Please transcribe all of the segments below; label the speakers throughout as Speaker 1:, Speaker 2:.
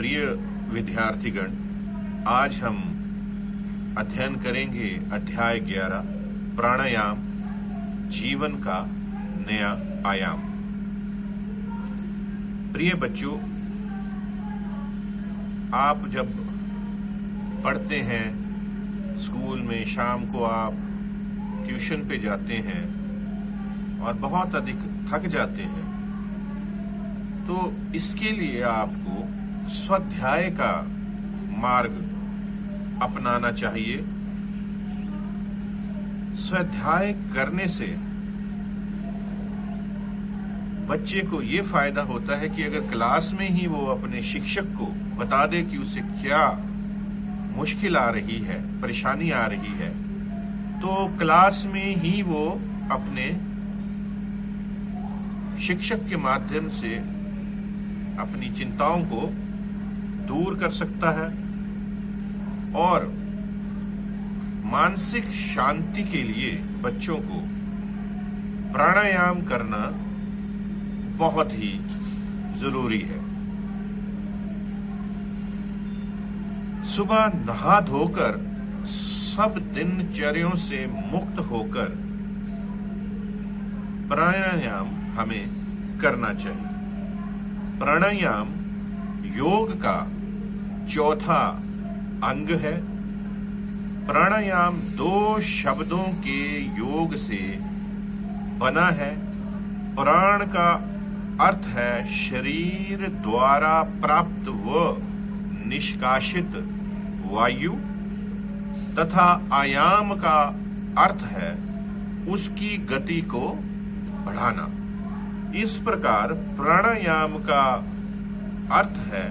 Speaker 1: प्रिय विद्यार्थीगण, आज हम अध्ययन करेंगे अध्याय 11 प्राणायाम, जीवन का नया आयाम। प्रिय बच्चों, आप जब पढ़ते हैं स्कूल में, शाम को आप ट्यूशन पे जाते हैं और बहुत अधिक थक जाते हैं, तो इसके लिए आपको स्वाध्याय का मार्ग अपनाना चाहिए। स्वाध्याय करने से बच्चे को ये फायदा होता है कि अगर क्लास में ही वो अपने शिक्षक को बता दे कि उसे क्या मुश्किल आ रही है, परेशानी आ रही है, तो क्लास में ही वो अपने शिक्षक के माध्यम से अपनी चिंताओं को दूर कर सकता है और मानसिक शांति के लिए बच्चों को प्राणायाम करना बहुत ही जरूरी है। सुबह नहा धोकर सब दिनचर्याओं से मुक्त होकर प्राणायाम हमें करना चाहिए। प्राणायाम योग का चौथा अंग है। प्राणायाम 2 शब्दों के योग से बना है। प्राण का अर्थ है शरीर द्वारा प्राप्त व निष्कासित वायु तथा आयाम का अर्थ है उसकी गति को बढ़ाना। इस प्रकार प्राणायाम का अर्थ है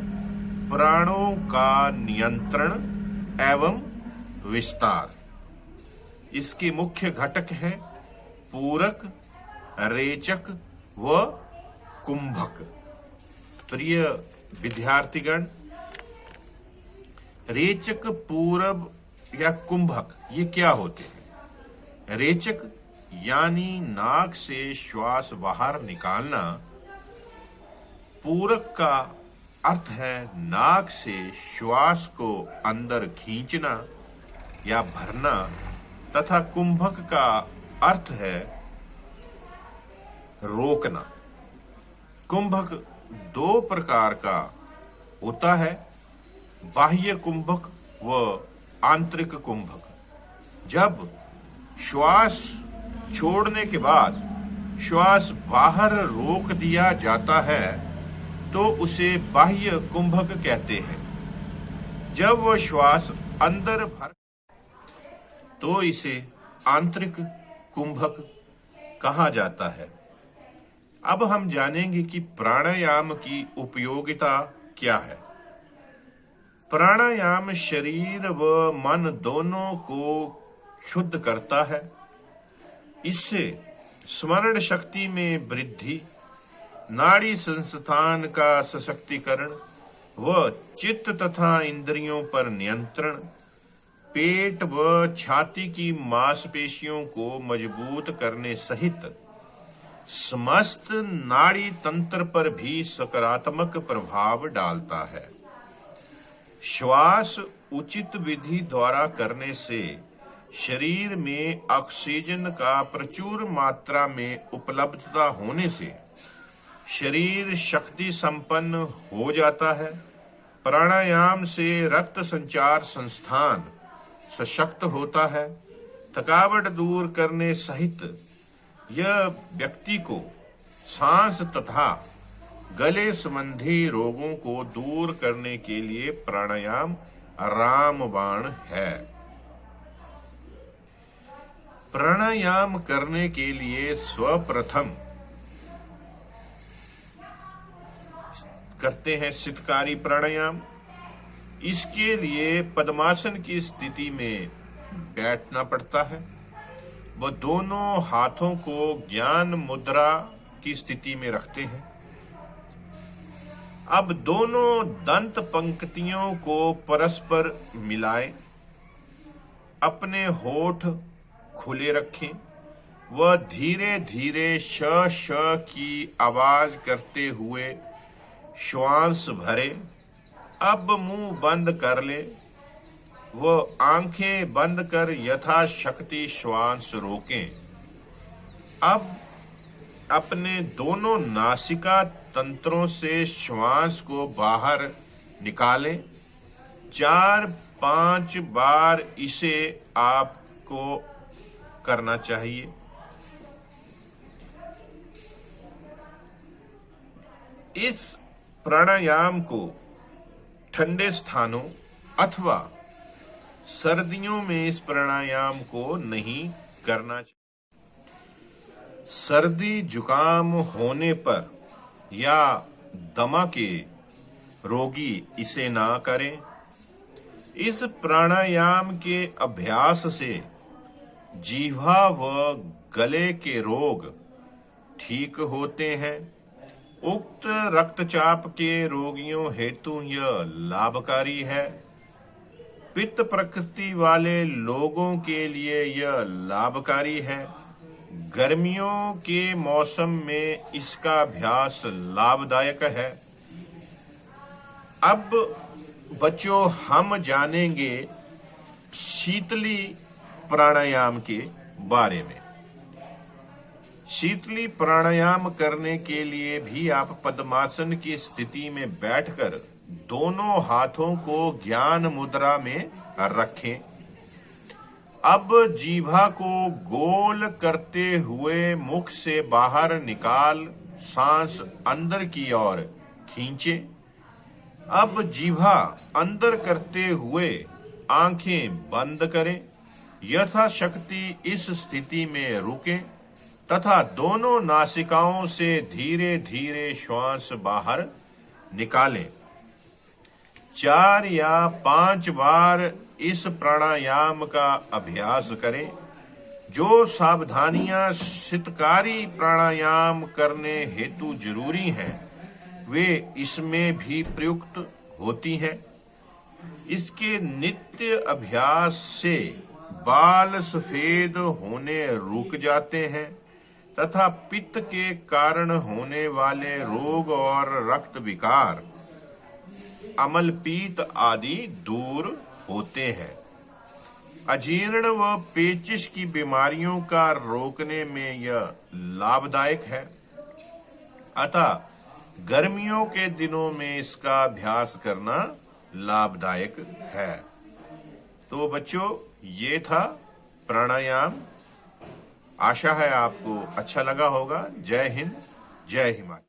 Speaker 1: प्राणों का नियंत्रण एवं विस्तार। इसके मुख्य घटक हैं पूरक, रेचक व कुंभक। प्रिय विद्यार्थीगण, रेचक, पूरब या कुंभक ये क्या होते हैं? रेचक यानी नाक से श्वास बाहर निकालना। पूरक का अर्थ है नाक से श्वास को अंदर खींचना या भरना तथा कुंभक का अर्थ है रोकना। कुंभक 2 प्रकार का होता है, बाह्य कुंभक व आंतरिक कुंभक। जब श्वास छोड़ने के बाद श्वास बाहर रोक दिया जाता है तो उसे बाह्य कुंभक कहते हैं। जब वह श्वास अंदर भर तो इसे आंतरिक कुंभक कहा जाता है। अब हम जानेंगे कि प्राणायाम की उपयोगिता क्या है। प्राणायाम शरीर व मन दोनों को शुद्ध करता है। इससे स्मरण शक्ति में वृद्धि, नाड़ी संस्थान का सशक्तिकरण व चित्त तथा इंद्रियों पर नियंत्रण, पेट व छाती की मांसपेशियों को मजबूत करने सहित समस्त नाड़ी तंत्र पर भी सकारात्मक प्रभाव डालता है। श्वास उचित विधि द्वारा करने से शरीर में ऑक्सीजन का प्रचुर मात्रा में उपलब्धता होने से शरीर शक्ति संपन्न हो जाता है। प्राणायाम से रक्त संचार संस्थान सशक्त होता है। थकावट दूर करने सहित यह व्यक्ति को सांस तथा गले संबंधी रोगों को दूर करने के लिए प्राणायाम रामबाण है। प्राणायाम करने के लिए सर्वप्रथम करते हैं शीतकारी प्राणायाम। इसके लिए पद्मासन की स्थिति में बैठना पड़ता है। वह दोनों हाथों को ज्ञान मुद्रा की स्थिति में रखते हैं। अब दोनों दंत पंक्तियों को परस्पर मिलाएं। अपने होठ खुले रखें वह धीरे धीरे श श की आवाज करते हुए श्वास भरे। अब मुंह बंद कर ले, वो आंखें बंद कर यथाशक्ति श्वास रोकें। अब अपने दोनों नासिका तंत्रों से श्वास को बाहर निकालें। 4-5 बार इसे आपको करना चाहिए। इस प्राणायाम को ठंडे स्थानों अथवा सर्दियों में इस प्राणायाम को नहीं करना चाहिए। सर्दी जुकाम होने पर या दमा के रोगी इसे ना करें। इस प्राणायाम के अभ्यास से जीवा व गले के रोग ठीक होते हैं। उक्त रक्तचाप के रोगियों हेतु यह लाभकारी है। पित्त प्रकृति वाले लोगों के लिए यह लाभकारी है। गर्मियों के मौसम में इसका अभ्यास लाभदायक है। अब बच्चों, हम जानेंगे शीतली प्राणायाम के बारे में। शीतली प्राणायाम करने के लिए भी आप पद्मासन की स्थिति में बैठकर दोनों हाथों को ज्ञान मुद्रा में रखें। अब जीभा को गोल करते हुए मुख से बाहर निकाल सांस अंदर की ओर खींचे। अब जीभा अंदर करते हुए आंखें बंद करें। यथाशक्ति इस स्थिति में रुकें तथा दोनों नासिकाओं से धीरे धीरे श्वास बाहर निकालें। 4 या 5 बार इस प्राणायाम का अभ्यास करें। जो सावधानियां शीतकारी प्राणायाम करने हेतु जरूरी हैं, वे इसमें भी प्रयुक्त होती हैं। इसके नित्य अभ्यास से बाल सफेद होने रुक जाते हैं तथा पित्त के कारण होने वाले रोग और रक्त विकार, अमलपीत आदि दूर होते हैं। अजीर्ण व पेचिश की बीमारियों का रोकने में यह लाभदायक है। अतः गर्मियों के दिनों में इसका अभ्यास करना लाभदायक है। तो बच्चों, ये था प्राणायाम। आशा है आपको अच्छा लगा होगा। जय हिंद, जय हिमालय।